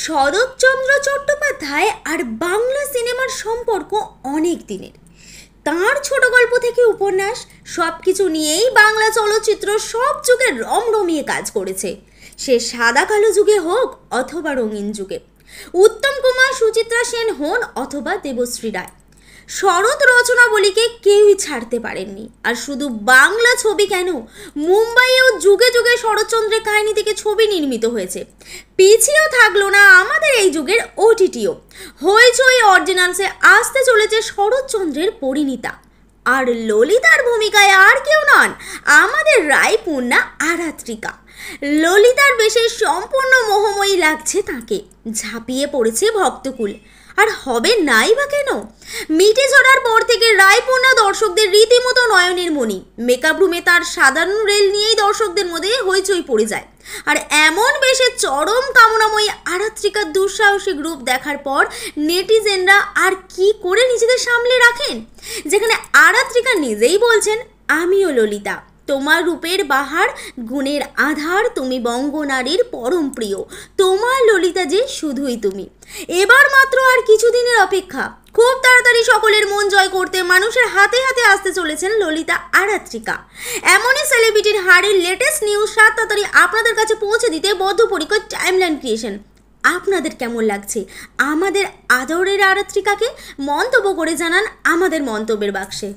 শরৎচন্দ্র চট্টোপাধ্যায় আর বাংলা সিনেমার সম্পর্ক অনেক দিনের। তাঁর ছোট গল্প থেকে উপন্যাস সব কিছু নিয়েই বাংলা চলচ্চিত্র সব যুগে রমরমিয়ে কাজ করেছে, সে সাদা কালো যুগে হোক অথবা রঙিন যুগে। উত্তম কুমার, সুচিত্রা সেন হন অথবা দেবশ্রী রায়, শরৎ রচনাবলীকে কেউই ছাড়তে পারেননি। আর শুধু বাংলা ছবি কেন, মুম্বাইয়েও যুগে যুগে শরৎচন্দ্রের কাহিনী থেকে ছবি নির্মিত হয়েছে। পিছিয়েও থাকলো না আমাদের এই যুগের ওটিটিও। হইচই অরিজিনালসে আসতে চলেছে শরৎচন্দ্রের পরিণীতা, আর ললিতার ভূমিকায় আর কেউ নন, আমাদের রায়পুণ্যা আরাত্রিকা। ললিতার বেশে সম্পূর্ণ মোহময়ী লাগছে তাকে, ঝাঁপিয়ে পড়েছে ভক্তকুল। আর হবে নাই বা কেন? মিটে ঝরার পর থেকে রায়পুণ্যা দর্শকদের রীতিমতো নয়নের মণি। মেকআপ রুমে তার সাধারণ রেল নিয়েই দর্শকদের মধ্যে হইচই পড়ে যায়। আর এমন বেশে চরম কামনাময়ী আরাত্রিকার দুঃসাহসিক রূপ দেখার পর নেটিজেনরা আর কি করে নিজেদের সামলে রাখেন, যেখানে আরাত্রিকা নিজেই বলছেন, আমিও ললিতা, তোমার রূপের বাহার, গুণের আধার, তুমি বঙ্গনারীর পরম প্রিয়, তোমার ললিতা যে শুধুই তুমি। এবার মাত্র আর কিছুদিনের অপেক্ষা, খুব তাড়াতাড়ি সকলের মন জয় করতে মানুষের হাতে হাতে আসতে চলেছেন ললিতা আরাত্রিকা। এমনই সেলিব্রিটির হাড়ের লেটেস্ট নিউজ 7 তাড়াতাড়ি আপনাদের কাছে পৌঁছে দিতে বদ্ধপরিকর টাইমলাইন ক্রিয়েশন। আপনাদের কেমন লাগছে আমাদের আদরের আরাত্রিকাকে? মন্তব্য করে জানান আমাদের মন্তব্যের বাক্সে।